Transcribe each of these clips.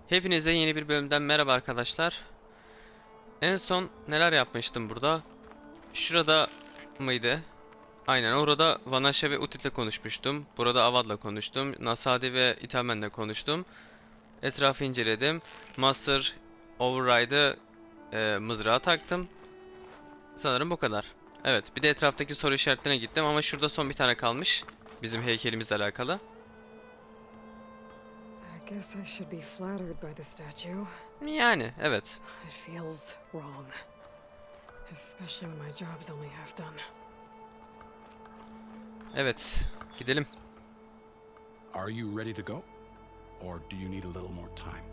Hepinize yeni bir bölümden merhaba arkadaşlar. En son neler yapmıştım burada? Şurada mıydı? Aynen orada Vanasha ve Utit'le konuşmuştum. Burada Avad'la konuştum. Nasadi ve Itamen'le konuştum. Etrafı inceledim. Master Override'ı mızrağa taktım. Sanırım bu kadar. Evet, bir de etraftaki soru işaretlerine gittim ama şurada son bir tane kalmış. Bizim heykelimizle alakalı. I guess I should be flattered by the statue. Yani evet. It feels wrong. Especially when my job's only half done. Evet, gidelim. Are you ready to go? Or do you need a little more time?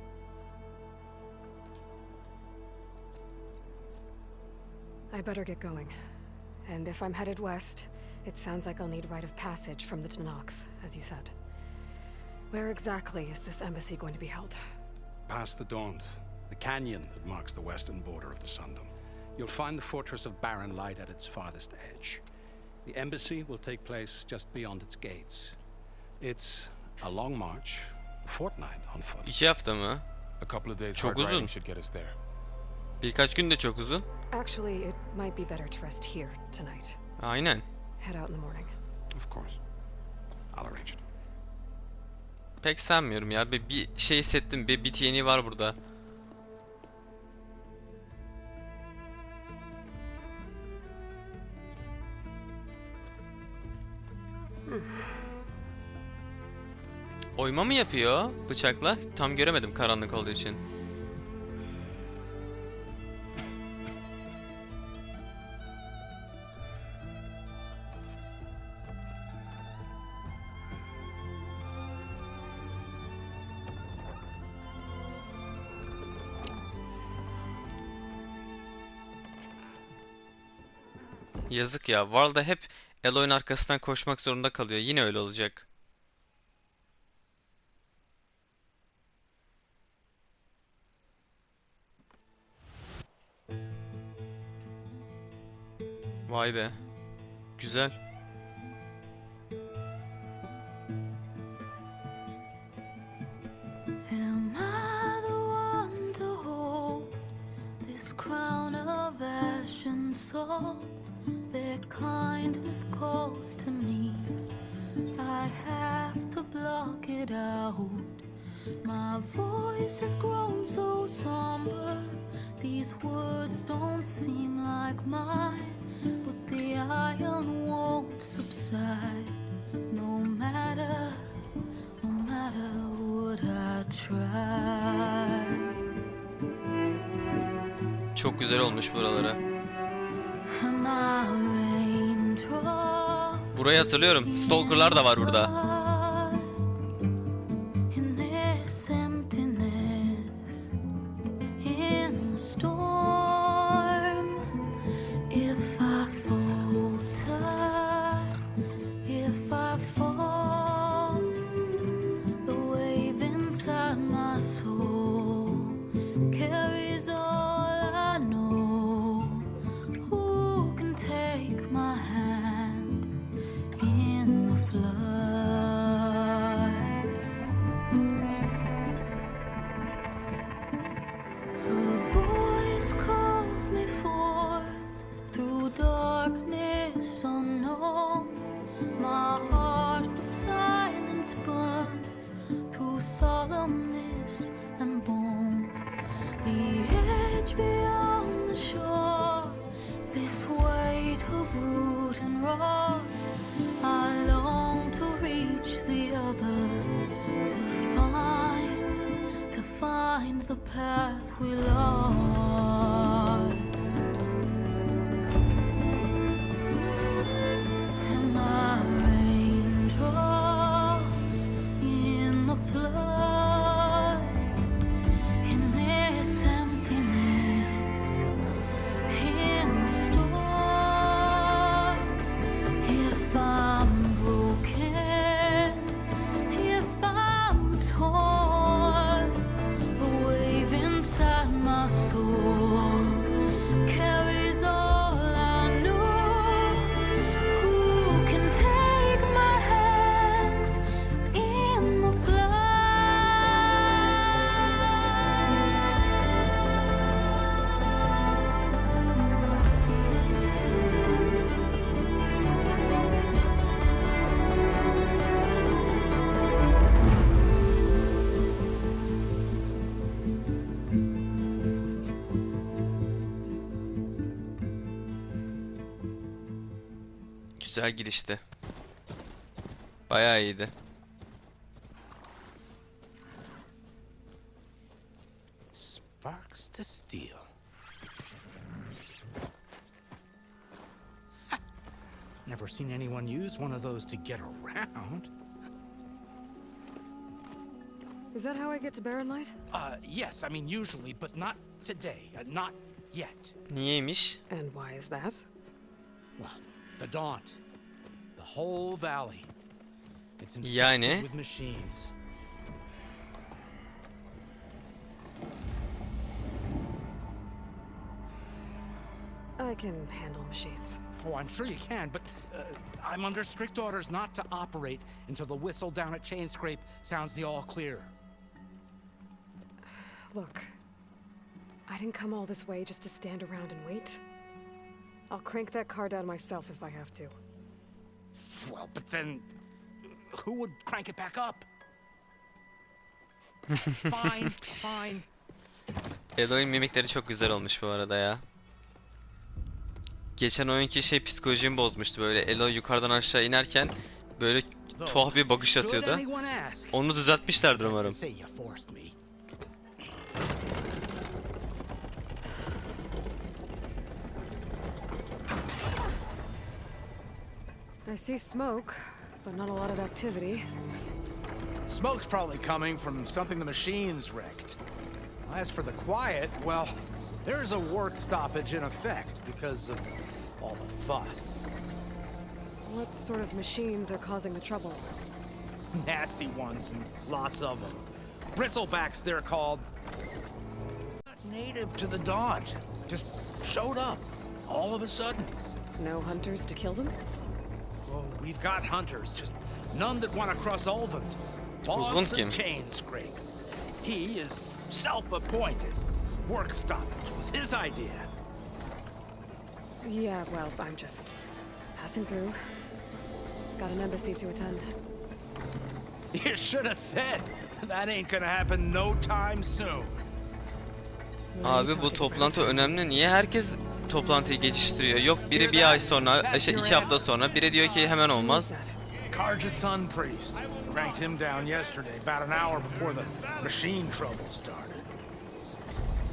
I better get going. And if I'm headed west, it sounds like I'll need rite of passage from the Tenakth, as you said. Where exactly is this embassy going to be held? Past the Daunt, the canyon that marks the western border of the Sundom. You'll find the fortress of Barren Light at its farthest edge. The embassy will take place just beyond its gates. It's a long march, a fortnight on foot. 2 hafta mı? A couple of days Çok hard uzun. riding should get us there. Birkaç gün de çok uzun. Actually, it might be better to rest here tonight. Aynen. Head out in the morning. Of course. I'll arrange it. Pek sanmıyorum ya. Bir şey hissettim. Bir bit yeni var burada. Oyma mı yapıyor bıçakla? Tam göremedim karanlık olduğu için. Yazık ya. Valda hep Eloy'un arkasından koşmak zorunda kalıyor. Yine öyle olacak. Vay be. Güzel. Am I the one to hold this crown of ash and salt? Their kindness calls to me. I have to block it out. My voice has grown so somber. These words don't seem like mine, but the iron won't subside. No matter what I try. Çok güzel olmuş buralara. Am I a raindrop Burayı hatırlıyorum. Stalker'lar da var burada. in this emptiness, in the storm? If I falter, if I fall, the wave inside my soul carries all I know. Who can take my hand in the flood? Güzel girişti. Bayağı iyiydi. Sparks to steel. Never seen anyone use one of those to get around. Is that how I get to Barren Light? Yes, I mean usually, but not today. Not yet. Niyeymiş? And why is that? Well, the Daunt. The whole valley. It's infested Yani? with machines. I can handle machines. Oh, I'm sure you can, but I'm under strict orders not to operate until the whistle down at Chain Scrape sounds the all clear. Look, I didn't come all this way just to stand around and wait. I'll crank that car down myself if I have to. Well, but then who would crank it back up? Fine, fine. Eloy'un mimikleri çok güzel olmuş bu arada ya. Geçen oyunki şey psikolojimi bozmuştu böyle. Eloy yukarıdan aşağı inerken böyle tuhaf bir bakış atıyordu. Onu düzeltmişlerdir umarım. I see smoke, but not a lot of activity. Smoke's probably coming from something the machines wrecked. As for the quiet, well, there's a work stoppage in effect because of all the fuss. What sort of machines are causing the trouble? Nasty ones and lots of them. Bristlebacks, they're called. Not native to the Daunt. Just showed up all of a sudden. No hunters to kill them? Oh, we've got hunters, just none that want to cross Ulvund. Boss of Chain Scrape. He is self-appointed. Work stoppage was his idea. Yeah, well, I'm just passing through. Got an embassy to attend. You should have said. That ain't gonna happen no time soon. Abi bu toplantı önemli. Niye herkes toplantıyı geçiştiriyor? Yok biri bir ay sonra, işte 2 hafta sonra, biri diyor ki hemen olmaz. Karja's son priest. Cranked him down yesterday, about an hour before the machine trouble started.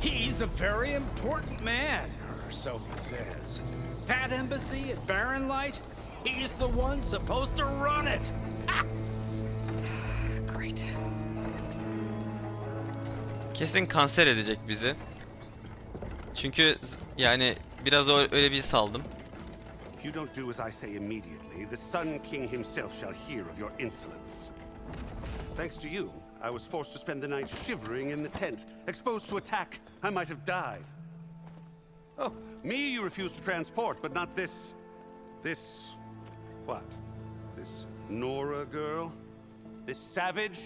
He's a very important man, or so he says. That embassy at Barren Light, he's the one supposed to run it. Great. Kesin kanser edecek bizi. Çünkü yani biraz öyle bir saldım. If you don't do as I say immediately, the Sun King himself shall hear of your insolence. Thanks to you, I was forced to spend the night shivering in the tent, exposed to attack. I might have died. Oh, me you refuse to transport, but not this... what? This Nora girl? This savage?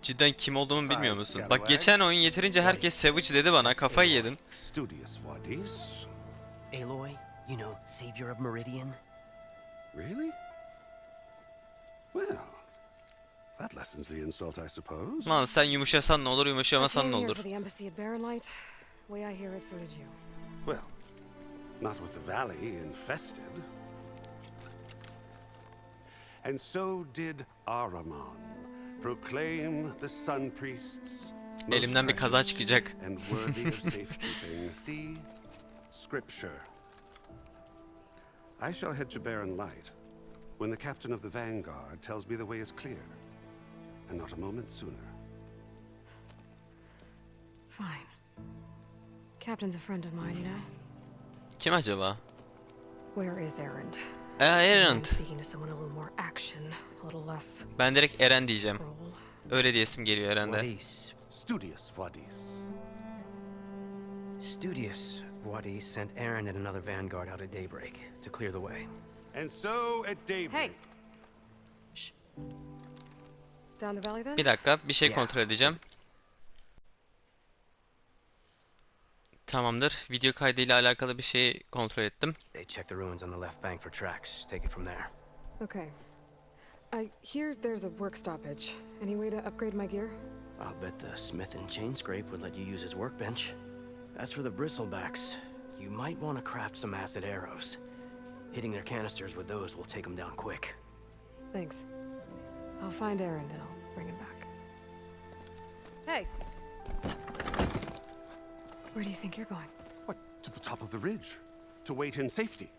Cidden kim olduğumu bilmiyor musun? Bak geçen oyun yeterince herkes Savage dedi bana, kafayı yedim. Studious Wadis. Aloy, you know, savior of Meridian. Really? Well, that lessens the insult, I suppose. Lan sen yumuşasan ne olur, yumuşamasan ne olur? For the embassy at Barren Light. Way I hear it, so did you. Well, not with the valley infested. And so did Ahriman proclaim the Sun Priests Elimden bir kaza çıkacak. and worthy of safekeeping. See, scripture. I shall head to Barren Light when the captain of the Vanguard tells me the way is clear, and not a moment sooner. Fine. Captain's a friend of mine, you know? Kim acaba? Where is Erend? Erend. I'm speaking to someone a little more action, a little less Ben direkt Eren diyeceğim. scroll. Öyle diyesim geliyor Eren'de. Wadis. Studious Wadis. Studious Wadis sent Aaron and another vanguard out at daybreak to clear the way. And so at daybreak. Hey! Shh. Down the valley then? Bir dakika, bir şey kontrol edeceğim. Tamamdır. Video kaydıyla alakalı bir şey kontrol ettim. They checked the ruins on the left bank for tracks. Take it from there. Okay. I hear there's a work stoppage. Any way to upgrade my gear? I'll bet the smith in Chain Scrape would let you use his workbench. As for the bristlebacks, you might want to craft some acid arrows. Hitting their canisters with those will take them down quick. Thanks. I'll find Aaron and I'll bring him back. Hey! Where do you think you're going? What? To the top of the ridge. To wait in safety.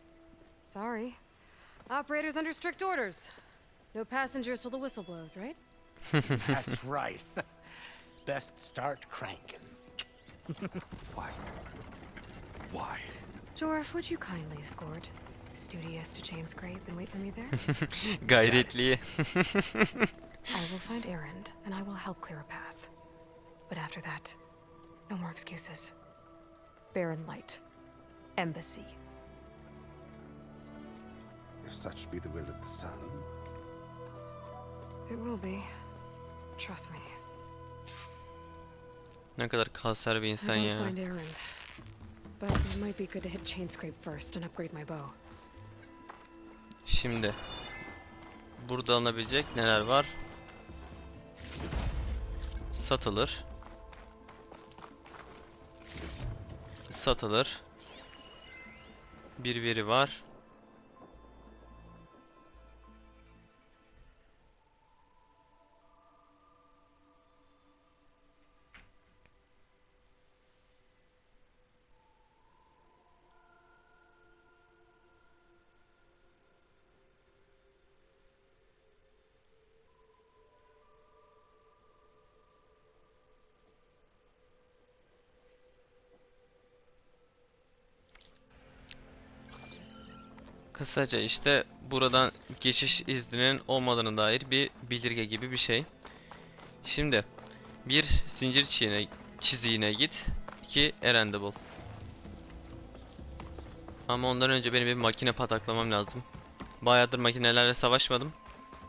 Sorry. Operator's under strict orders. No passengers till the whistle blows, right? That's right. Best start cranking. Why? Why? Jorf, would you kindly escort Studious to Chain Scrape and wait for me there? Gayretli. I will find Aaron and I will help clear a path. But after that, no more excuses. Barren Light. Embassy. If such be the will of the sun. It will be. Trust me. Ne kadar kanser bir insan I ya. will find Aaron. But it might be good to hit Chain Scrape first and upgrade my bow. Şimdi burada alınabilecek neler var? Satılır. Satılır. Bir veri var. Kısaca işte buradan geçiş izninin olmadığına dair bir bildirge gibi bir şey. Şimdi bir zincir çiziğine git. 2 Eren'i bul. Ama ondan önce benim bir makine pataklamam lazım. Bayağıdır makinelerle savaşmadım.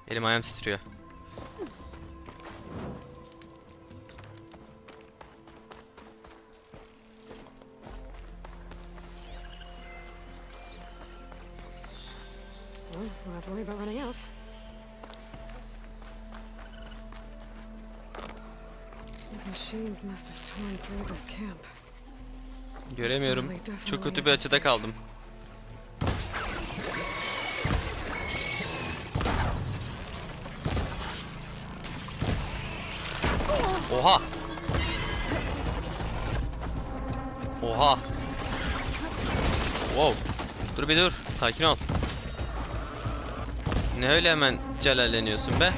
Elim ayağım titriyor. Well, we'll have to worry about running out. These machines must have torn through this camp. Göremiyorum. Çok kötü bir açıda kaldım. Oha! Oha! Wow! Dur bir dur. Sakin ol. Ne öyle hemen celalleniyorsun be?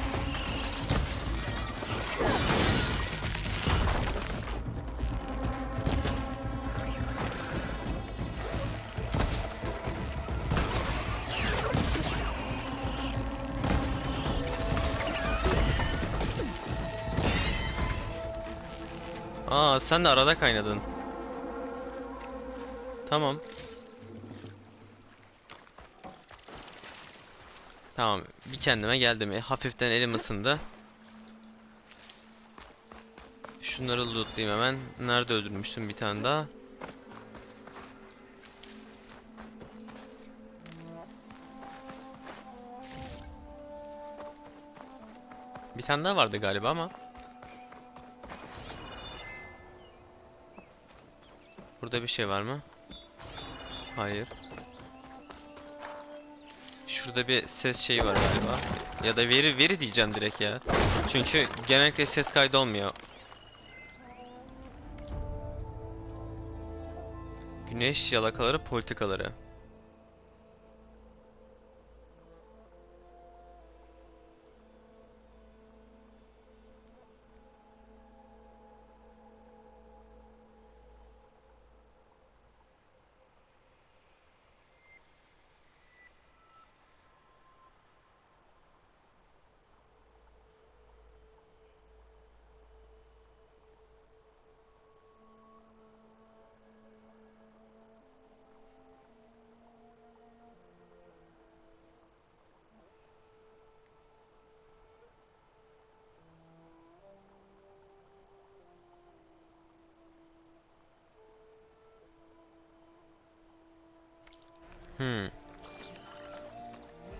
Aa, sen de arada kaynadın. Tamam. Tamam, bir kendime geldim. Hafiften elim ısındı. Şunları lootlayayım hemen. Nerede öldürmüştüm bir tane daha? Bir tane daha vardı galiba ama. Burada bir şey var mı? Hayır. Şurada bir ses şeyi var galiba. Ya da veri diyeceğim direkt ya. Çünkü genellikle ses kaydı olmuyor. Güneş yalakaları politikaları.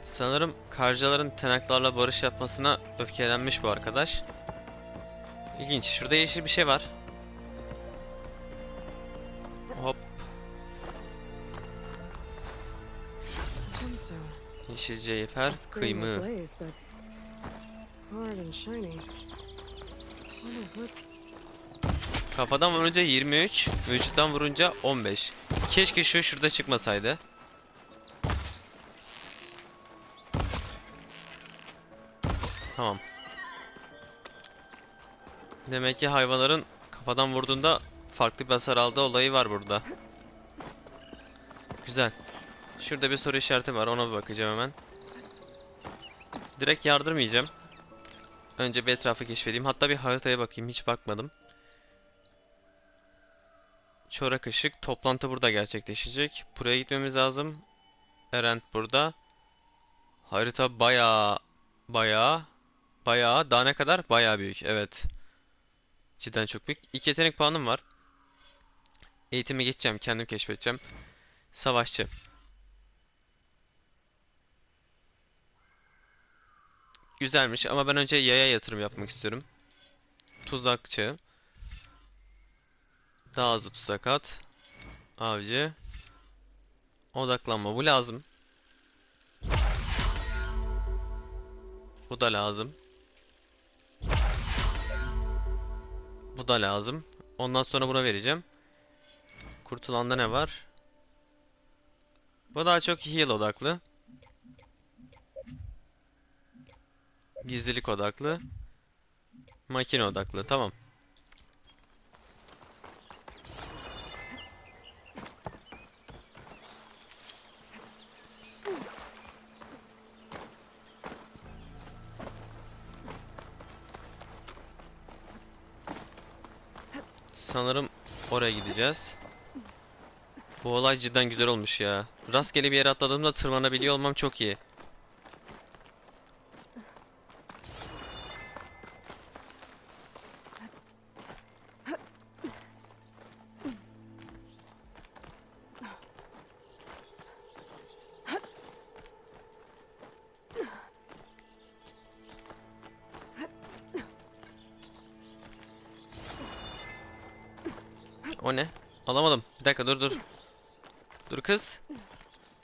Sanırım karcaların tırnaklarla barış yapmasına öfkelenmiş bu arkadaş. İlginç. Şurada yeşil bir şey var. Hop. Yeşil cevher It's green with kıymı. blaze, but it's hard and shiny. Wonder what- Kafadan vurunca 23, vücuttan vurunca 15. Keşke şu şurada çıkmasaydı. Tamam. Demek ki hayvanların kafadan vurduğunda farklı bir hasar aldığı olayı var burada. Güzel. Şurada bir soru işareti var, ona bir bakacağım hemen. Direkt yardırmayacağım. Önce bir etrafı keşfedeyim. Hatta bir haritaya bakayım, hiç bakmadım. Çorak ışık. Toplantı burada gerçekleşecek. Buraya gitmemiz lazım. Erend burada. Harita bayağı daha ne kadar? Bayağı büyük. Evet. Cidden çok büyük. 2 yetenek puanım var. Eğitime geçeceğim. Kendim keşfedeceğim. Savaşçı. Güzelmiş ama ben önce yaya yatırım yapmak istiyorum. Tuzakçı. Daha hızlı tuzak at. Avcı. Odaklanma. Bu lazım. Bu da lazım. Bu da lazım. Ondan sonra buna vereceğim. Kurtulanda ne var? Bu daha çok heal odaklı. Gizlilik odaklı. Makine odaklı. Tamam. Sanırım oraya gideceğiz. Bu olay cidden güzel olmuş ya. Rastgele bir yere atladığımda tırmanabiliyor olmam çok iyi. O ne? Alamadım. Bir dakika dur. Dur kız.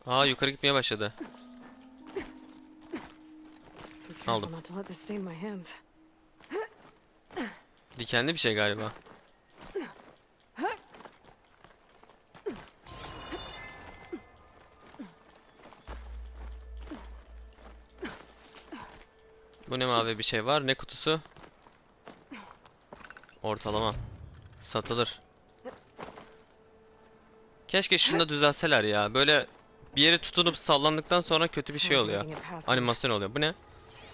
Aa, yukarı gitmeye başladı. Be careful Aldım. not to let this stain my hands. Dikenli bir şey galiba. Bu ne, mavi bir şey var. Ne kutusu? Ortalama. Satılır. Keşke şunu da düzelseler ya. Böyle bir yere tutunup sallandıktan sonra kötü bir şey oluyor. Animasyon oluyor. Bu ne?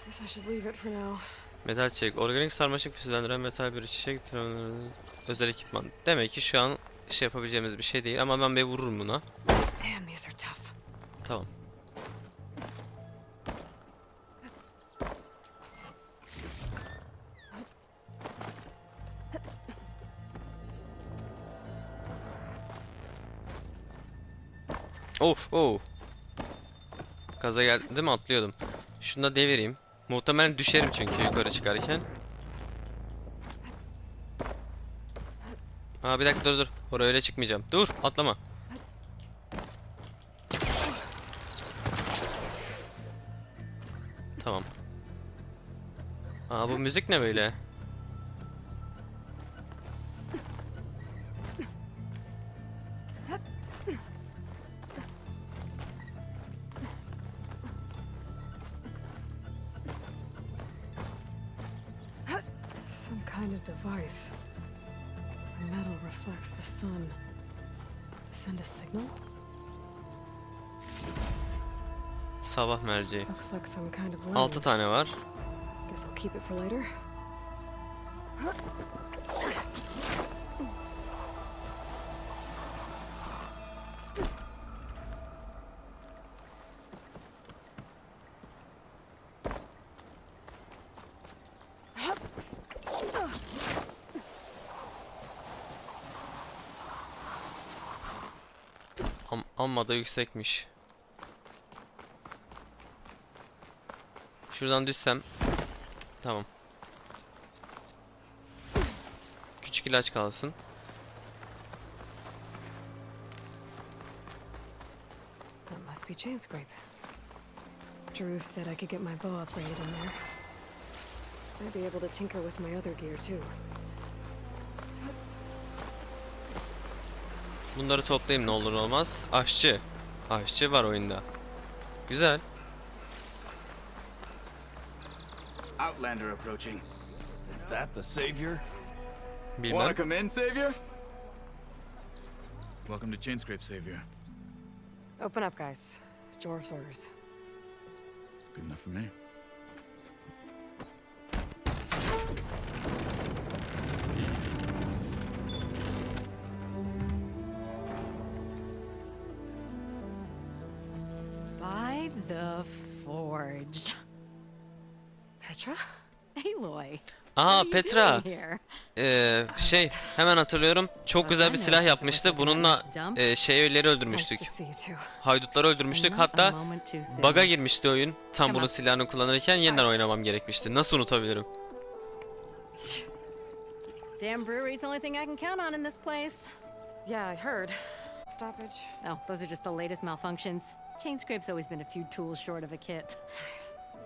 Guess I should leave it for now. Metal çelik. Organik sarmaşık füzelendiren metal bir çiçek. Özel ekipman. Demek ki şu an şey yapabileceğimiz bir şey değil ama ben bir vururum buna. Damn, these are tough. Tamam. Of, oh. Gaza geldi değil mi? Atlıyordum. Şunu da devireyim. Muhtemelen düşerim çünkü yukarı çıkarken. Aa, bir dakika dur. Oraya öyle çıkmayacağım. Dur, atlama. Tamam. Aa, bu müzik ne böyle? Some kind of device. The metal reflects the sun. Send a signal? Sabah merceği. Looks like some kind of lens. 6 tane var. Guess I'll keep it for later. Amma da yüksekmiş. Şuradan düşsem. Tamam. Küçük ilaç kalsın. That must be chain scrape. After Roof said I could get my bow upgraded in there. I'd be able to tinker with my other gear too. Bunları toplayayım ne olur olmaz. Aşçı. Aşçı var oyunda. Güzel. Outlander approaching. Is that the savior? Bilmem. Wanna come in, savior? Welcome to Chain Scrape, savior. Open up, guys. Dwarf's orders. Good enough for me. By the forge. Petra? Aloy. Aa, what are you Petra. doing here? Hemen hatırlıyorum. Çok güzel bir silah yapmıştı. Bununla şeyleri öldürmüştük. Nice to see you too. Haydutları öldürmüştük. Not a Hatta moment too soon. bug'a girmişti oyun. Tam bunun Tamam. silahını kullanırken yeniden oynamam gerekmişti. Nasıl unutabilirim? Damn brewery's the only thing I can count on in this place. Yeah, I heard. Stoppage. Oh, those are just the latest malfunctions. Chain Scrape's always been a few tools short of a kit.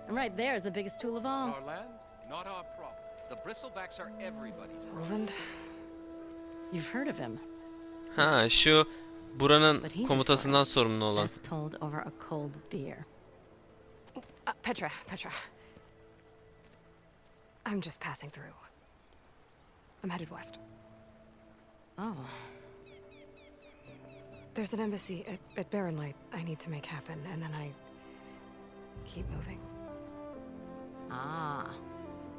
And right there is the biggest tool of all. Our land, not our problem. The bristlebacks are everybody's problem. Roland? You've heard of him. Ha, şu buranın But he's a komutasından sorumlu olan. Best told over a cold beer. Petra. I'm just passing through. I'm headed west. Oh, There's an embassy at Barren Light I need to make happen, and then I keep moving. ah,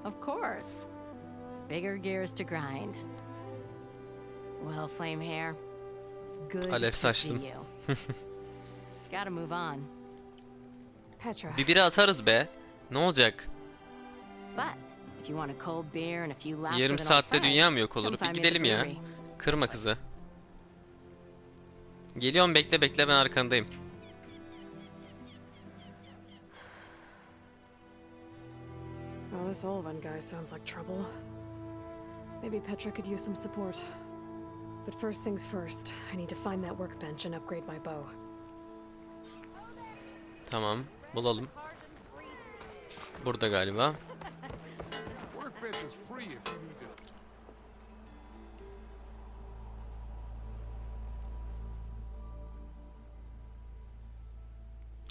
of course. Bigger gears to grind. Well, Flamehair, good Alev to see saçtım. you. Gotta move on. Petra. Bir biri atarız be. Ne olacak? But if you want a cold beer and a few laughs Yarım with an old saatte friend, dünya mı yok olur? come Bir find me at the gidelim ya. brewery. Kırma kızı. Geliyorum, bekle ben arkandayım. Well, this Olvan guy sounds like trouble. Maybe Petra could use some support. But first things first, I need to find that workbench and upgrade my bow. Tamam, bulalım. Burada galiba. Workbench is free if you need it.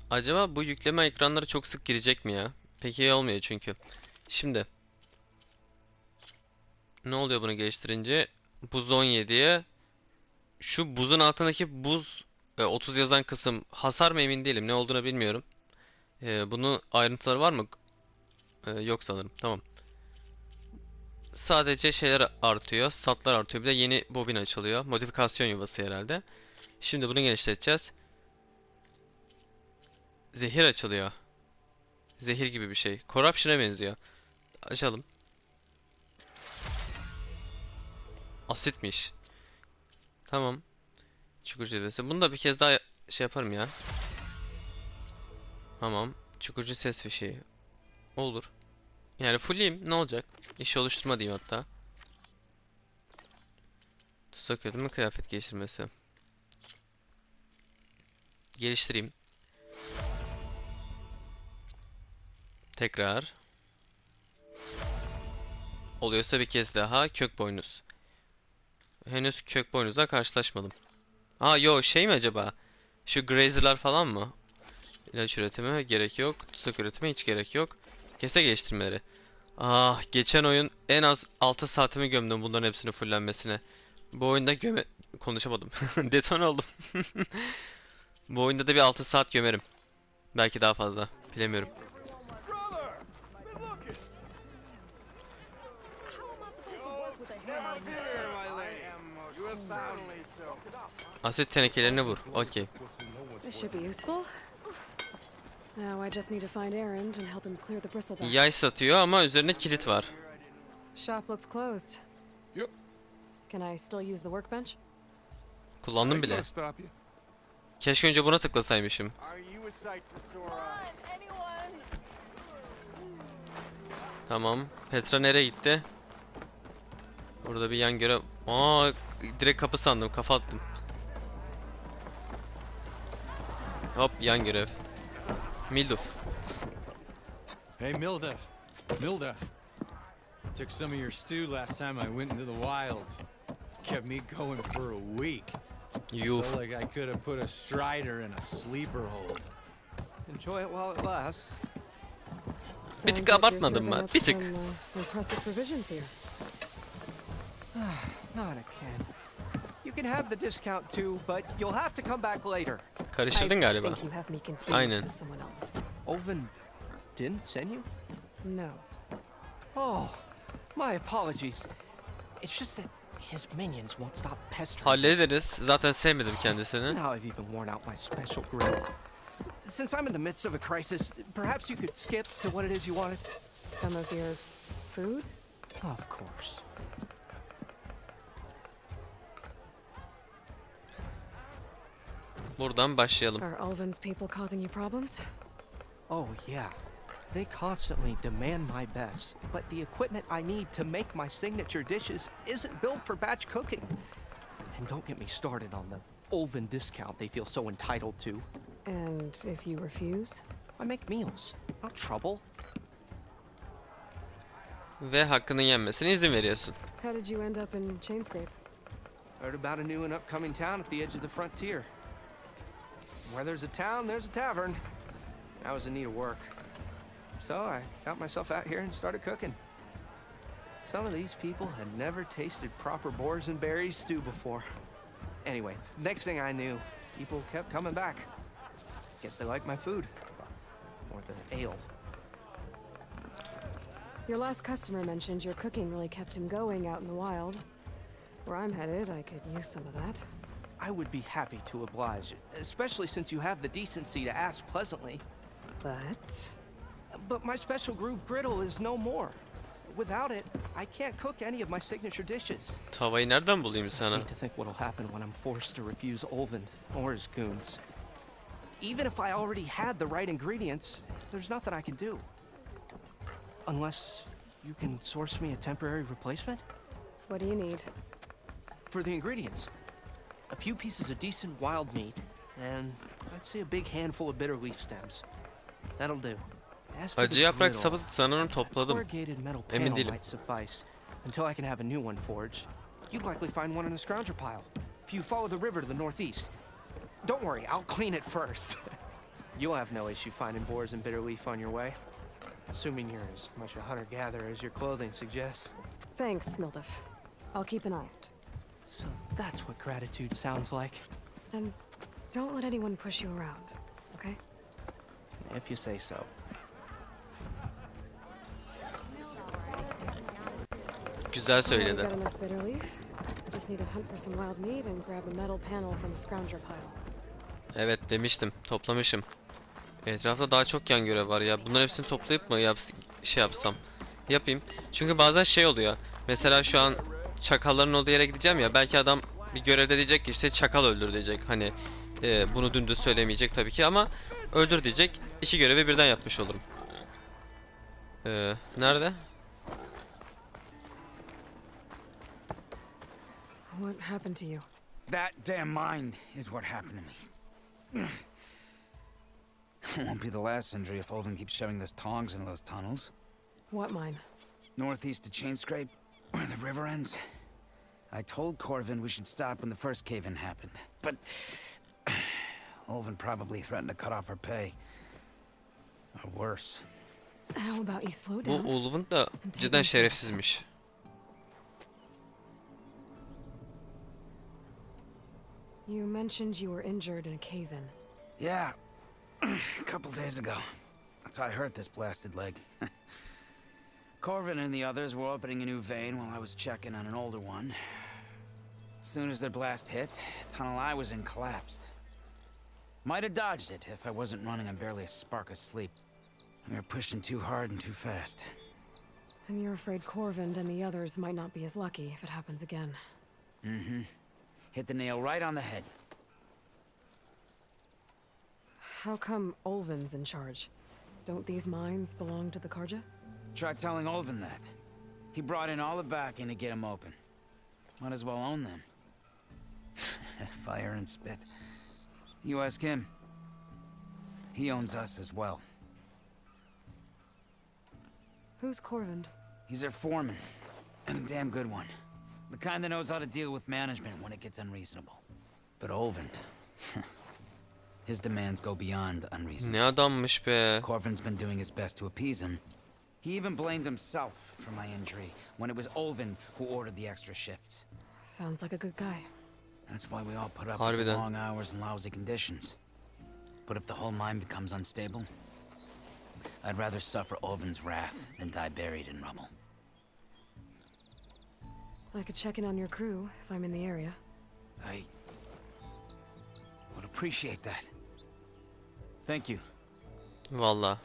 Acaba bu yükleme ekranları çok sık girecek mi ya? Pek iyi olmuyor çünkü. Şimdi. Ne oluyor bunu geliştirince? Buz 17'ye. Şu buzun altındaki buz 30 yazan kısım hasar mı emin değilim. Ne olduğunu bilmiyorum. Bunun ayrıntıları var mı? Yok sanırım. Tamam. Sadece şeyler artıyor. Statlar artıyor. Bir de yeni bobin açılıyor. Modifikasyon yuvası herhalde. Şimdi bunu genişleteceğiz. Zehir açılıyor. Zehir gibi bir şey. Corruption'a benziyor. Açalım. Asitmiş. Tamam. Çukur cezvesi. Bunu da bir kez daha şey yaparım ya. Tamam. Çukurcu ses fişeği. Olur. Yani fullleyeyim. Ne olacak? İş oluşturma diyeyim hatta. Tuzak ödümü kıyafet geliştirmesi. Geliştireyim. Tekrar. Oluyorsa bir kez daha kök boynuz. Henüz kök boynuzla karşılaşmadım. Aa yo, şey mi acaba? Şu grazer'lar falan mı? İlaç üretimi gerek yok. Tuzak üretimi hiç gerek yok. Kese geliştirmeleri. Ah, geçen oyun en az 6 saatimi gömdüm bunların hepsini fullenmesine. Bu oyunda konuşamadım. Deton oldum. Bu oyunda da bir 6 saat gömerim. Belki daha fazla. Bilemiyorum. Asit tenekelerini vur. Okey. This should be useful. Now I just need to find Erend and help him clear the bristlebacks. Yay satıyor ama üzerinde kilit var. Shop looks closed. Yep. Can I still use the workbench? Kullandım bile. Stop you. Keşke önce buna tıklasaymışım. Tamam. Petra nereye gitti? Burada bir yan görev. Aa, direkt kapı sandım. Kafa attım. Hop, yan görev. Milduf. Hey, Mildef. Mildef. Took some of your stew last time I went into the wilds. Kept me going for a week. Yuh. Felt like I could have put a strider in a sleeper hole. Enjoy it while it lasts. Bir tık abartmadın mı? Bir tık. Impressive provisions here. Not again. You can have the discount too, but you'll have to come back later. Karıştırdın galiba. I think you have me confused Aynen. with someone else. Olvin didn't send you? No. Oh, my apologies. It's just that his minions won't stop pestering. Hallederiz. Zaten sevmedim kendisini. Now I've even worn out my special grill. Since I'm in the midst of a crisis, perhaps you could skip to what it is you wanted? Some of your food? Of course. Buradan başlayalım. Are Ulvin's people causing you problems? Oh, yeah. They constantly demand my best, but the equipment I need to make my signature dishes isn't built for batch cooking. And don't get me started on the Ulvin discount they feel so entitled to. And if you refuse? I make meals, not trouble. Ve hakkının yenmesine izin veriyorsun. How did you end up in Chainscrape? Heard about a new and upcoming town at the edge of the frontier. Where there's a town, there's a tavern. I was in need of work. So I got myself out here and started cooking. Some of these people had never tasted proper boars and berries stew before. Anyway, next thing I knew, people kept coming back. Guess they like my food. Or the ale. Your last customer mentioned your cooking really kept him going out in the wild. Where I'm headed, I could use some of that. I would be happy to oblige, especially since you have the decency to ask pleasantly. But my special groove griddle is no more. Without it, I can't cook any of my signature dishes. Tavayı nereden bulayım I sana? hate to think what'll happen when I'm forced to refuse Olvin or his goons. Even if I already had the right ingredients, there's nothing I can do. Unless you can source me a temporary replacement? What do you need? For the ingredients, a few pieces of decent wild meat, and I'd say a big handful of bitter leaf stems. That'll do. As for Acı the yaprak griddle, sapı sanırım a topladım. corrugated metal Emin panel değilim. might suffice until I can have a new one forged. You'd likely find one in the scrounger pile if you follow the river to the northeast. Don't worry, I'll clean it first. You'll have no issue finding boars and bitter leaf on your way, assuming you're as much a hunter-gatherer as your clothing suggests. Thanks, Mildef. I'll keep an eye out. So that's what gratitude sounds like. And don't let anyone push you around, okay? If you say so. Güzel I've söyledi. got enough bitter leaf. I just need to hunt for some wild meat and grab a metal panel from a scrounger pile. Evet demiştim. Toplamışım. Etrafta daha çok yan görev var ya. Bunların hepsini toplayıp mı şey yapsam? Yapayım. Çünkü bazen şey oluyor. Mesela şu an çakalların olduğu yere gideceğim ya. Belki adam bir görevde diyecek ki işte çakal öldür diyecek. Hani bunu dümdüz söylemeyecek tabii ki ama öldür diyecek. 2 görevi birden yapmış olurum. Nerede? What happened to you? That damn mine is what happened to me. It won't be the last injury if Olvin keeps shoving those tongs into those tunnels. What mine? Northeast of Chainscrape, where the river ends. I told Corvin we should stop when the first cave-in happened, but Olvin probably threatened to cut off our pay. Or worse. How about you slow Bu down? Ulv'un da cidden şerefsizmiş. You mentioned you were injured in a cave-in. Yeah, a couple days ago. That's how I hurt this blasted leg. Corvin and the others were opening a new vein while I was checking on an older one. As soon as their blast hit, the tunnel I was in collapsed. Might have dodged it if I wasn't running on barely a spark of sleep. We were pushing too hard and too fast. And you're afraid Corvind and the others might not be as lucky if it happens again. Mm-hmm. Hit the nail right on the head. How come Olvin's in charge? Don't these mines belong to the Karja? Try telling Olvin that. He brought in all the backing to get them open. Might as well own them. Fire and spit. You ask him. He owns us as well. Who's Corvind? He's their foreman, and a damn good one. The kind that knows how to deal with management when it gets unreasonable. But Olvind, his demands go beyond unreasonable. Ne adammış be. Corvin's been doing his best to appease him. He even blamed himself for my injury when it was Olvind who ordered the extra shifts. Sounds like a good guy. That's why we all put up with the Harbiden. long hours and lousy conditions. But if the whole mine becomes unstable, I'd rather suffer Olvin's wrath than die buried in rubble. I could check in on your crew if I'm in the area. I would appreciate that. Thank you. Valla.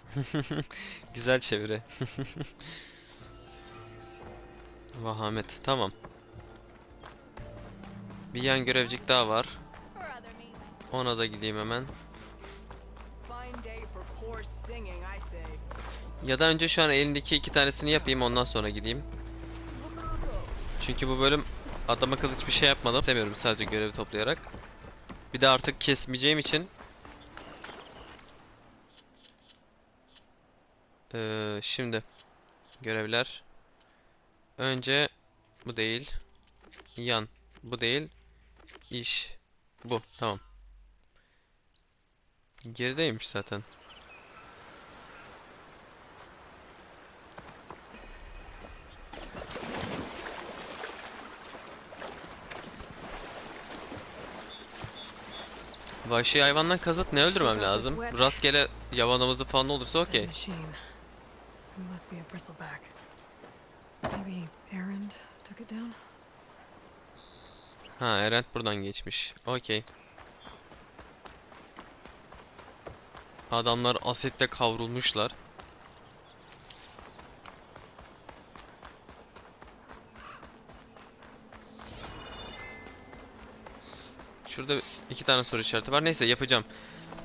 Güzel çeviri. Vahamet. Tamam. Bir yan görevcik daha var. Ona da gideyim hemen. Ya da önce şu an elindeki 2 tanesini yapayım, ondan sonra gideyim. Çünkü bu bölüm adam akıllı hiçbir şey yapmadım. Sevmiyorum, sadece görevi toplayarak. Bir de artık kesmeyeceğim için. Şimdi görevler. Önce bu değil. Yan. Bu değil. İş. Bu. Tamam. Gerideymiş zaten. Vahşi hayvandan kasıt ne, öldürmem lazım. Rastgele yabanımızı falan olursa okey. Must be a bristleback. Maybe Erend took it down. Ha, Erend buradan geçmiş. Okey. Adamlar asitte kavrulmuşlar. Şurada 2 tane soru işareti var. Neyse, yapacağım.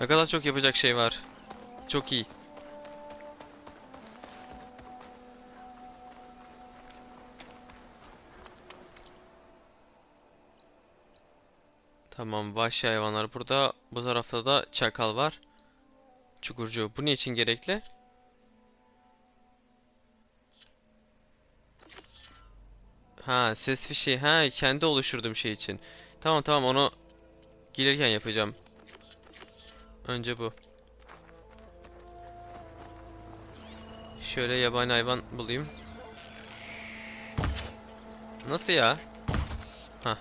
Ne kadar çok yapacak şey var. Çok iyi. Tamam, vahşi hayvanlar burada. Bu tarafta da çakal var. Çukurcu. Bu ne için gerekli? Ha, ses fişeği. Ha, kendi oluşturduğum şey için. Tamam tamam, onu gelirken yapacağım. Önce bu. Şöyle yabani hayvan bulayım. Nasıl ya? Ha.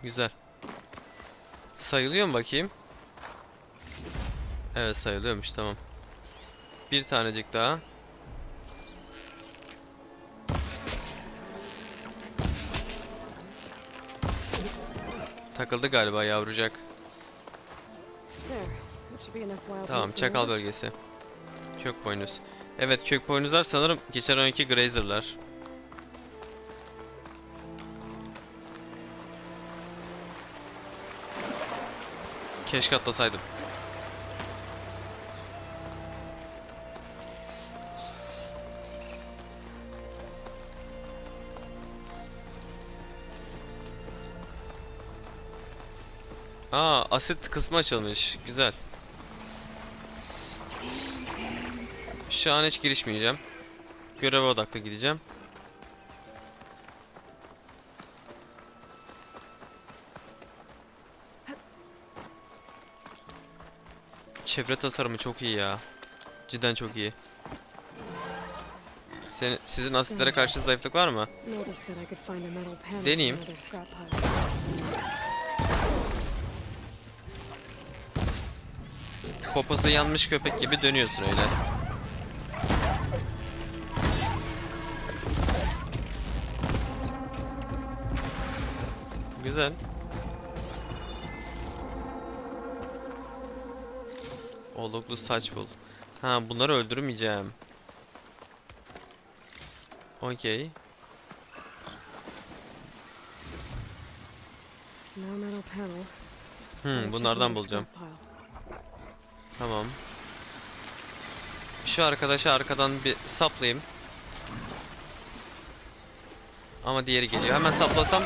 Güzel. Sayılıyor mu bakayım? Evet, sayılıyormuş, tamam. Bir tanecik daha. Takıldı galiba yavrucak. Tamam, çakal bölgesi. Kök boynuz. Evet, kök boynuzlar sanırım geçen önceki grazer'lar. Keşke atlasaydım. Aa, asit kısmı açılmış. Güzel. Şu an hiç girişmeyeceğim. Göreve odaklı gideceğim. Çevre tasarımı çok iyi ya. Cidden çok iyi. Sizin asitlere karşı zayıflık var mı? Deneyeyim. Poposu yanmış köpek gibi dönüyorsun öyle. Güzel. Oluklu saç bul. Ha, bunları öldürmeyeceğim. Okey. Bunlardan bulacağım. Tamam. Şu arkadaşı arkadan bir saplayayım. Ama diğeri geliyor. Hemen saplasam.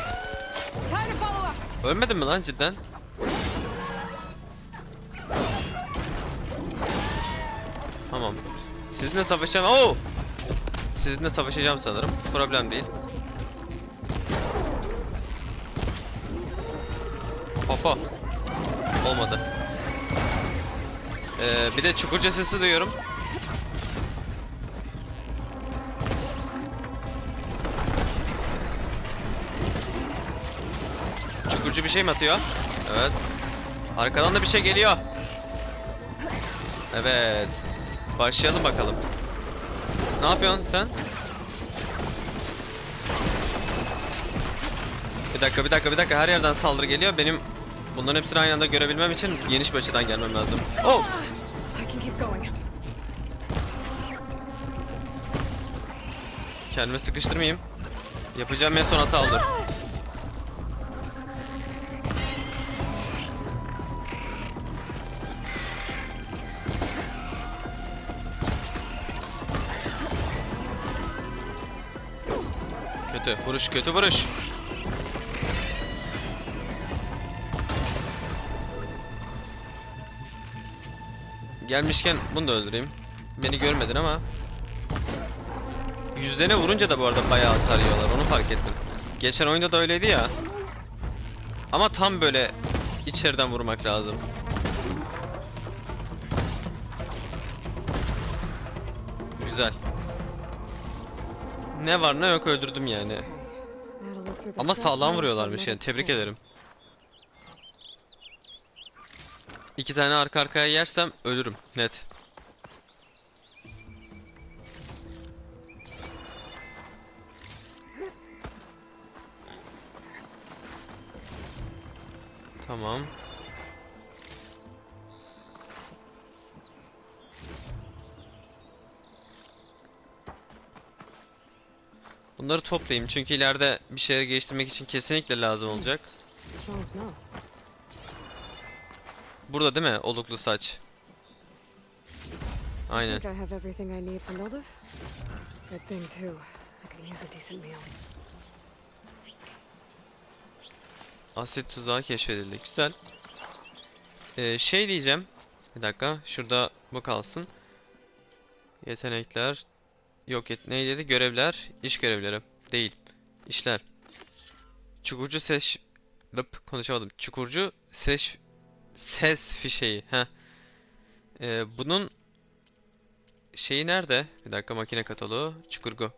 Ölmedin mi lan cidden? Sizinle savaşacağım. Oo! Sizinle savaşacağım sanırım. Problem değil. Hoppa. Olmadı. Bir de çukurca sesi duyuyorum. Çukurcu bir şey mi atıyor? Evet. Arkadan da bir şey geliyor. Evet. Başlayalım bakalım. Ne yapıyorsun sen? Bir dakika. Her yerden saldırı geliyor. Benim bunların hepsini aynı anda görebilmem için geniş bir açıdan gelmem lazım. Oh! Kendime sıkıştırmayayım. Yapacağım en son hata olur. Kötü vuruş. Gelmişken bunu da öldüreyim. Beni görmedin ama. Yüzlerine vurunca da bu arada bayağı hasar yiyorlar. Onu fark ettim. Geçen oyunda da öyleydi ya. Ama tam böyle içeriden vurmak lazım. Güzel. Ne var ne yok öldürdüm yani. Ama sağlam vuruyorlarmış yani, tebrik ederim. 2 tane arka arkaya yersem ölürüm net. Tamam. Bunları toplayayım çünkü ileride bir şeyleri geliştirmek için kesinlikle lazım olacak. Burada değil mi? Oluklu saç. Aynen. Asit tuzağı keşfedildi. Güzel. Şey diyeceğim. Bir dakika. Şurada bu kalsın. Yetenekler. Yok ne dedi? Görevler. İş görevleri. Değil. İşler. Çukurcu ses... konuşamadım. Çukurcu ses fişeği. Heh. Bunun şeyi nerede? Bir dakika, makine kataloğu. Çukurgu.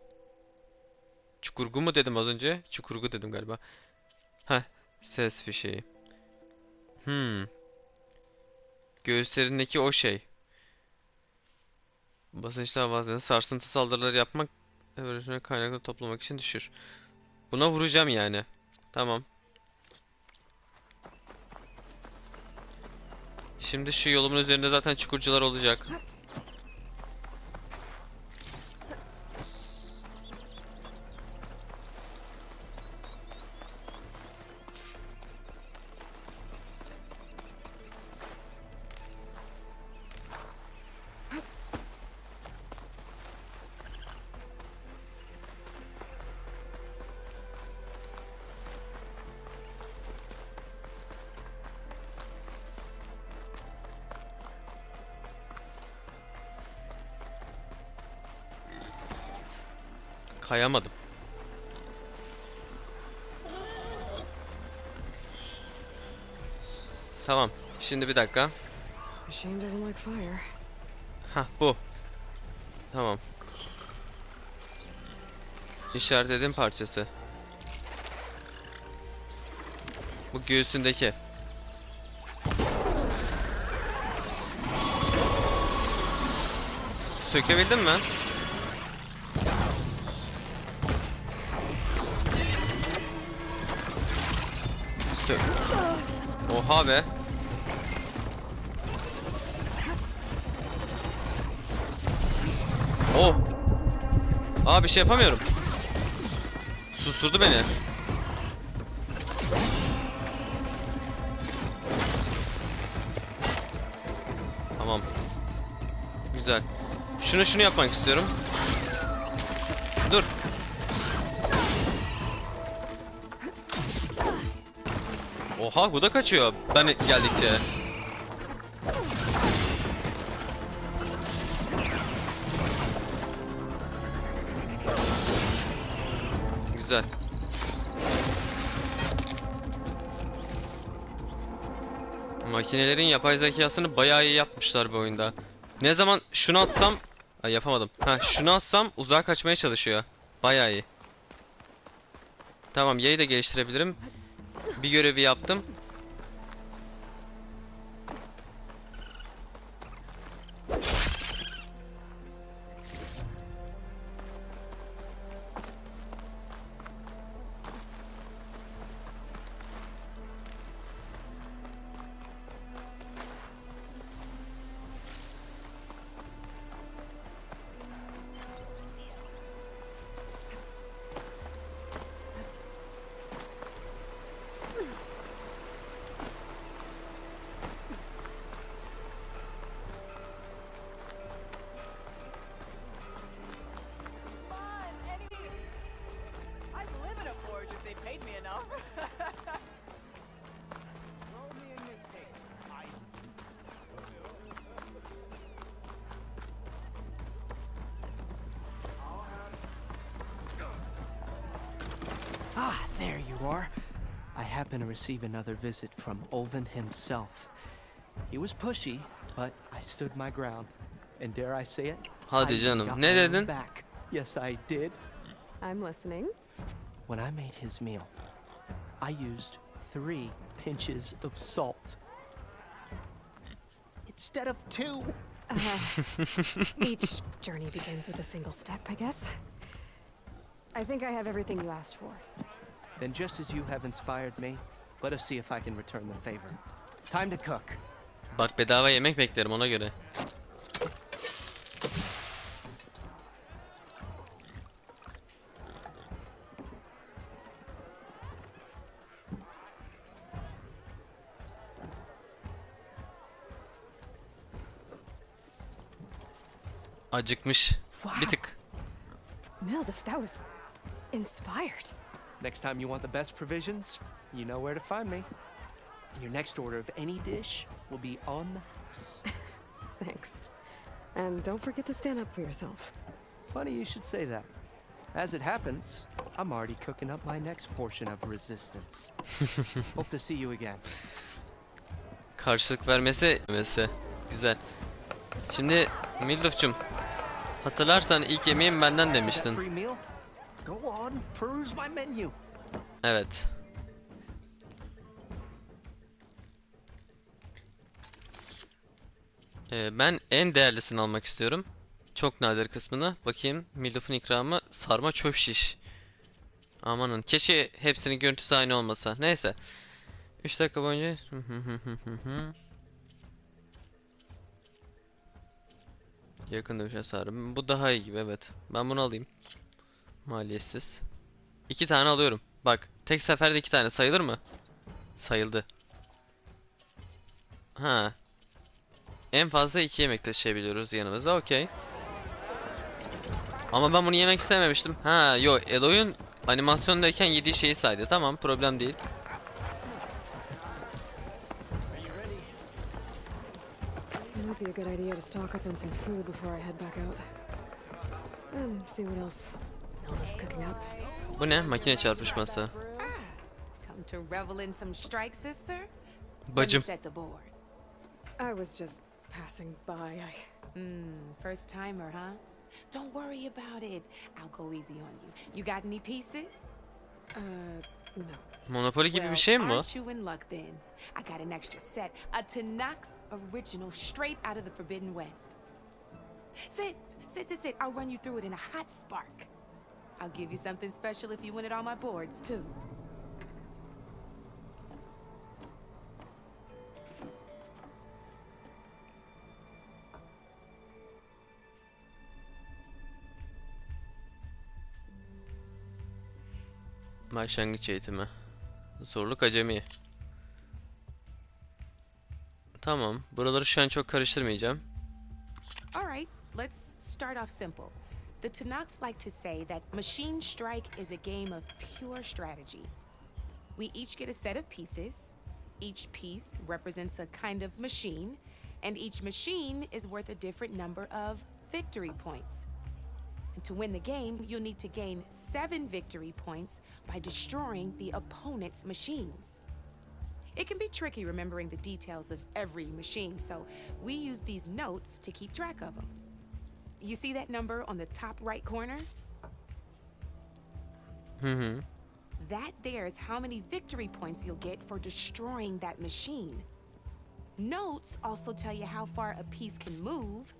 Çukurgu mu dedim az önce? Çukurgu dedim galiba. Heh. Ses fişeği. Göğüslerindeki o şey. Basınçlı havalarını sarsıntı saldırıları yapmak ve kaynakları toplamak için düşür. Buna vuracağım yani. Tamam. Şimdi şu yolumun üzerinde zaten çukurcular olacak. Kayamadım. Tamam. Şimdi bir dakika. Hah bu. Tamam. İşaretledim parçası. Bu göğsündeki. Sökebildin mi? Oha be. Oh. Aa, bir şey yapamıyorum. Susturdu beni. Tamam. Güzel. Şunu yapmak istiyorum. Dur. Oha, bu da kaçıyor ben geldikçe. güzel. Makinelerin yapay zekasını bayağı iyi yapmışlar bu oyunda. Ne zaman şunu atsam... Ay yapamadım. Ha, şunu atsam uzağa kaçmaya çalışıyor. Bayağı iyi. Tamam, yayı da geliştirebilirim. Bir görevi yaptım. Ah, there you are. I happen to receive another visit from Olvin himself. He was pushy, but I stood my ground. And dare I say it? Hadi I canım. got Ne my own dedin? back. Yes, I did. I'm listening. When I made his meal, I used 3 pinches of salt. Instead of 2. Each journey begins with a single step, I guess. I think I have everything you asked for. Then just as you have inspired me, let us see if I can return the favor. Time to cook. Bak, bedava yemek beklerim ona göre. Acıkmış. Bir tık. Mildef, that was inspired. Next time you want the best provisions, you know where to find me. Your next order of any dish will be on the house. Thanks. And don't forget to stand up for yourself. Funny you should say that. As it happens, I'm already cooking up my next portion of resistance. Hope to see you again. Karşılık vermesi. Güzel. Şimdi Mildof'cum, hatırlarsan ilk yemeğim benden demiştin. Free meal? Go on, peruse my menu. Evet. Ben en değerlisini almak istiyorum. Çok nadir kısmını. Bakayım, Mildof'un ikramı sarma çöp şiş. Amanın, keşke hepsinin görüntüsü aynı olmasa. Neyse. 3 dakika boyunca... Yakın dövüş hasarı. Bu daha iyi gibi, evet. Ben bunu alayım. Maliyetsiz. 2 tane alıyorum. Bak, tek seferde 2 tane sayılır mı? Sayıldı. Ha. En fazla 2 yemek taşıyabiliyoruz yanımızda, okey. Ama ben bunu yemek istememiştim. Ha, yo, Eloy'un animasyondayken yediği şeyi saydı. Tamam, problem değil. It might be a good idea to stock up on some food before I head back out. And see what else Mildef's cooking up. Bu ne? Makine çarpışması. Come to revel in some strike, sister? Bacım. Set the board. I was just passing by. First timer, huh? Don't worry about it. I'll go easy on you. You got any pieces? No. Monopoly gibi bir şey mi bu? Aren't you in luck then? I got an extra set, a Tanakh original, straight out of the Forbidden West. Sit. I'll run you through it in a hot spark. I'll give you something special if you win it on my boards too. Başlangıç eğitimi. Zorluk acemi. Tamam. Buraları şu an çok karıştırmayacağım. All right, let's start off simple. The Tanakh like to say that Machine Strike is a game of pure strategy. We each get a set of pieces. Each piece represents a kind of machine, and each machine is worth a different number of victory points. And to win the game, you'll need to gain 7 victory points by destroying the opponent's machines. It can be tricky remembering the details of every machine, so we use these notes to keep track of them. You see that number on the top right corner? That there is how many victory points you'll get for destroying that machine. Notes also tell you how far a piece can move,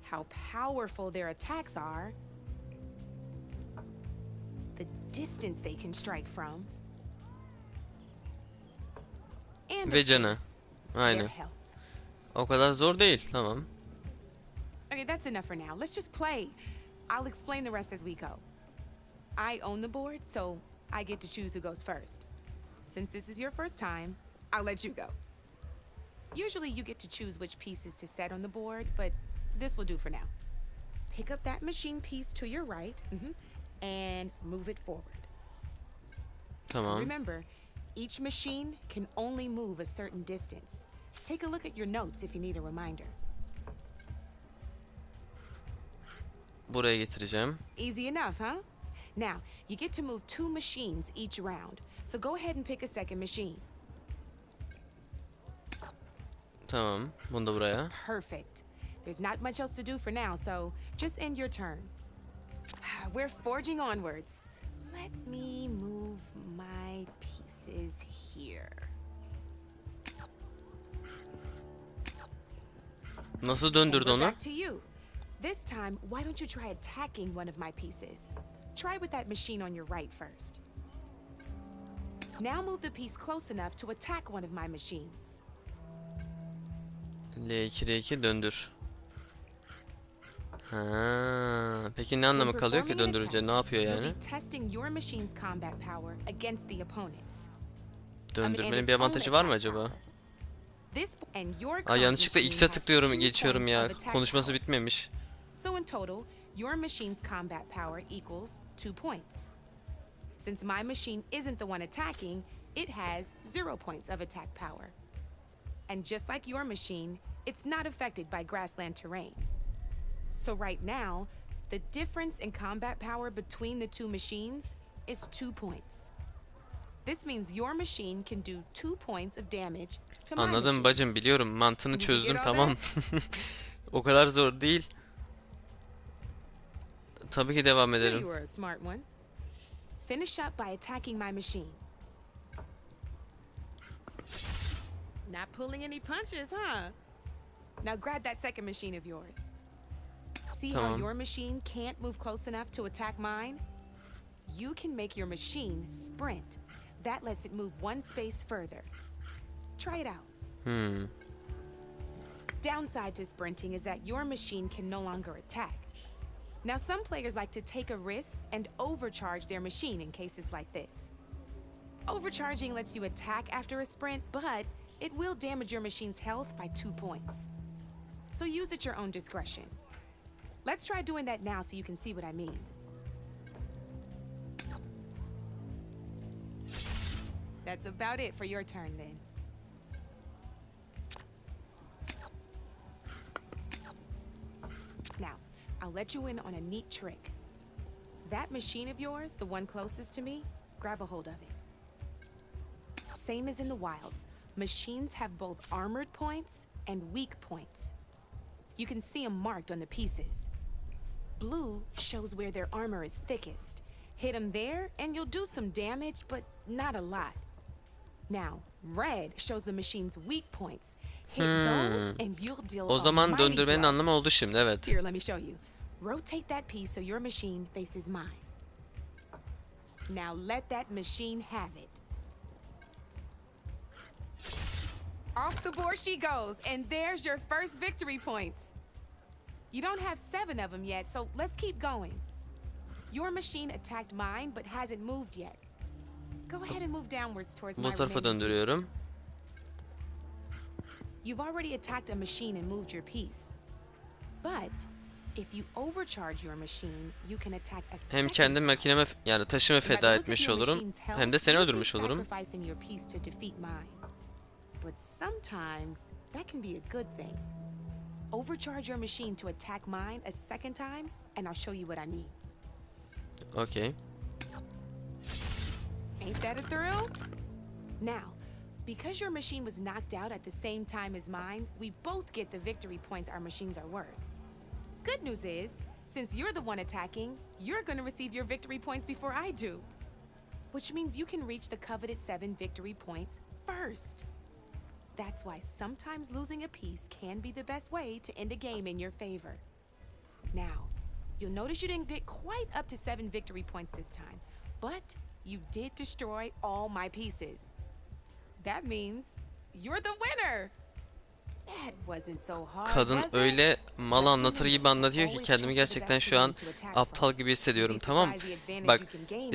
how powerful their attacks are, the distance they can strike from, and Ve of canı. course, their Aynen. health. O kadar zor değil. Tamam. Okay, that's enough for now. Let's just play. I'll explain the rest as we go. I own the board, so I get to choose who goes first. Since this is your first time, I'll let you go. Usually you get to choose which pieces to set on the board, but this will do for now. Pick up that machine piece to your right, and move it forward. Tamam. Remember, each machine can only move a certain distance. Take a look at your notes if you need a reminder. Buraya getireceğim. Easy enough, huh? Now, you get to move 2 machines each round, so go ahead and pick a second machine. Tamam. Bunu da buraya. Perfect. There's not much else to do for now, so just end your turn. We're forging onwards. Let me move my pieces here. Nasıl döndürdü And we're onu? back to you. This time, why don't you try attacking one of my pieces? Try with that machine on your right first. Now move the piece close enough to attack one of my machines. L2 R2 döndür. Ha, peki ne anlamı kalıyor ki döndürünce? Ne yapıyor yani? You'll be testing your machine's combat power against the opponent's. Döndürmenin bir avantajı var mı acaba? This and your Aa, yanlışlıkla machine X'e has tıklıyorum, 2 geçiyorum points ya. of attack Konuşması power. bitmemiş. So in total, your machine's combat power equals 2 points. Since my machine isn't the one attacking, it has 0 points of attack power. And just like your machine, it's not affected by grassland terrain. So right now, the difference in combat power between the 2 machines is 2 points. This means your machine can do 2 points of damage to my Anladım machine. bacım, biliyorum. Mantığını Did you çözdüm, get all tamam. O kadar zor değil. Tabii ki devam Here edelim. you were a smart one. Finish up by attacking my machine. Not pulling any punches, huh? Now grab that second machine of yours. See how Tamam. your machine can't move close enough to attack mine? You can make your machine sprint. That lets it move 1 space further. Try it out. Downside to sprinting is that your machine can no longer attack. Now, some players like to take a risk and overcharge their machine in cases like this. Overcharging lets you attack after a sprint, but it will damage your machine's health by 2 points. So use at your own discretion. Let's try doing that now so you can see what I mean. That's about it for your turn then. Now, I'll let you in on a neat trick. That machine of yours, the one closest to me, grab a hold of it. Same as in the wilds, machines have both armored points and weak points. You can see them marked on the pieces. Blue shows where their armor is thickest. Hit them there and you'll do some damage, but not a lot. Now, red shows the machine's weak points. Hit those and you'll deal O a zaman mighty döndürmenin blow. anlamı oldu şimdi, evet. Here, let me show you. Rotate that piece so your machine faces mine. Now let that machine have it. Off the board she goes, and there's your first victory points. You don't have 7 of them yet, so let's keep going. Your machine attacked mine, but hasn't moved yet. Go ahead and move downwards towards my Bu tarafa remaining döndürüyorum. piece. You've already attacked a machine and moved your piece. But if you overcharge your machine, you can attack a Hem second kendi time. makineme yani taşımı And by the feda look of etmiş your olurum. machine's health, Hem de seni you'll be öldürmüş olurum. sacrificing your piece to defeat mine. But sometimes that can be a good thing. overcharge your machine to attack mine a second time, and I'll show you what I mean. Okay. Ain't that a thrill? Now, because your machine was knocked out at the same time as mine, we both get the victory points our machines are worth. Good news is, since you're the one attacking, you're gonna receive your victory points before I do. Which means you can reach the coveted 7 victory points first. That's why sometimes losing a piece can be the best way to end a game in your favor. Now, you'll notice you didn't get quite up to 7 victory points this time, but you did destroy all my pieces. That means you're the winner. That wasn't so hard, Kadın was it? öyle mal anlatır gibi anlatıyor ki kendimi gerçekten şu an aptal gibi hissediyorum, tamam mı? Bak,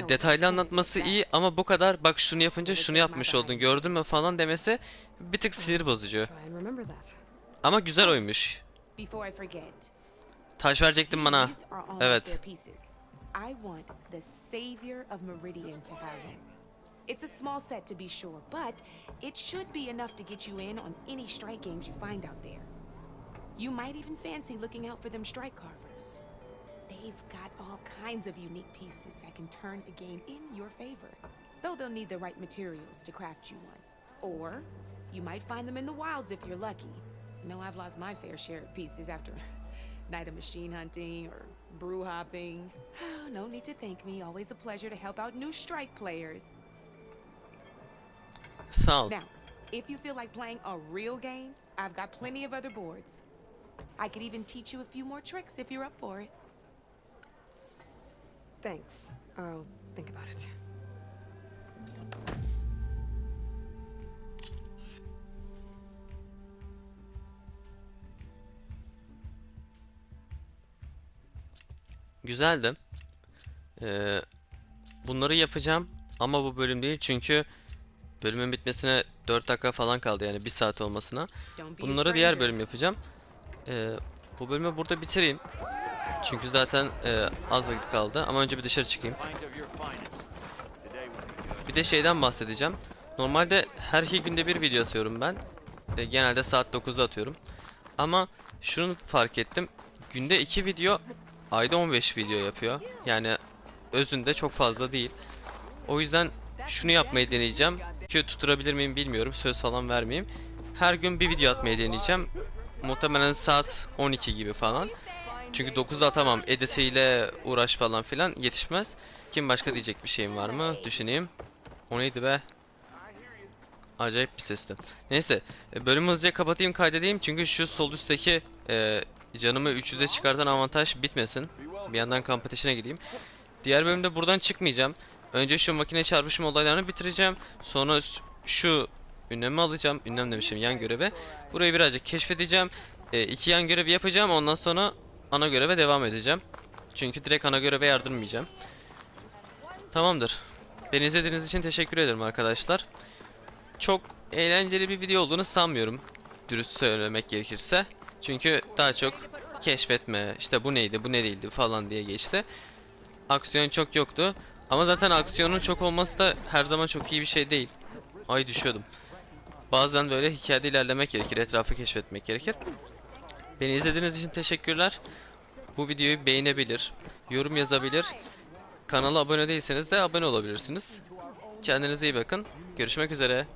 detaylı anlatması iyi ama bu kadar bak şunu yapınca şunu yapmış oldun gördün mü falan demesi bir tık sinir bozucu. Try and remember that. Ama güzel oymuş. Before I forget. Taş verecektin bana. These are almost Evet. their pieces. I want the savior of Meridian to have them. It's a small set to be sure, but it should be enough to get you in on any strike games you find out there. You might even fancy looking out for them strike carvers. They've got all kinds of unique pieces that can turn a game in your favor, though they'll need the right materials to craft you one. Or you might find them in the wilds if you're lucky. You know, I've lost my fair share of pieces after night of machine hunting or brew hopping. No need to thank me. Always a pleasure to help out new strike players. Sağ ol. Now, if you feel like playing a real game, I've got plenty of other boards. I could even teach you a few more tricks if you're up for it. Thanks. I'll think about it. Güzeldi. Bunları yapacağım ama bu bölüm değil çünkü bölümün bitmesine 4 dakika falan kaldı, yani 1 saat olmasına. Bunları diğer bölüm yapacağım. Bu bölümü burada bitireyim. Çünkü zaten az vakit kaldı ama önce bir dışarı çıkayım. Bir de şeyden bahsedeceğim. Normalde her 2 günde bir video atıyorum ben. Genelde saat 9'da atıyorum. Ama şunu fark ettim. Günde 2 video, ayda 15 video yapıyor. Yani özünde çok fazla değil. O yüzden şunu yapmayı deneyeceğim. Ki tutturabilir miyim bilmiyorum. Söz falan vermeyeyim. Her gün bir video atmayı deneyeceğim. Muhtemelen saat 12 gibi falan. Çünkü 9'da atamam. Editiyle uğraş falan filan yetişmez. Kim başka diyecek bir şeyim var mı? Düşüneyim. O neydi be? Acayip bir sesti. Neyse. Bölümü hızlıca kapatayım, kaydedeyim. Çünkü şu sol üstteki canımı 300'e çıkartan avantaj bitmesin. Bir yandan kamp ateşine gideyim. Diğer bölümde buradan çıkmayacağım. Önce şu makine çarpışma olaylarını bitireceğim. Sonra şu ünlemi alacağım. Ünlem demişim, yan görevi. Burayı birazcık keşfedeceğim. 2 yan görevi yapacağım. Ondan sonra ana göreve devam edeceğim. Çünkü direkt ana göreve yardırmayacağım. Tamamdır. Beni izlediğiniz için teşekkür ederim arkadaşlar. Çok eğlenceli bir video olduğunu sanmıyorum, dürüst söylemek gerekirse. Çünkü daha çok keşfetme, işte bu neydi, bu ne değildi falan diye geçti. Aksiyon çok yoktu. Ama zaten aksiyonun çok olması da her zaman çok iyi bir şey değil. Ay, düşüyordum. Bazen böyle hikayede ilerlemek gerekir, etrafı keşfetmek gerekir. Beni izlediğiniz için teşekkürler. Bu videoyu beğenebilir, yorum yazabilir. Kanala abone değilseniz de abone olabilirsiniz. Kendinize iyi bakın. Görüşmek üzere.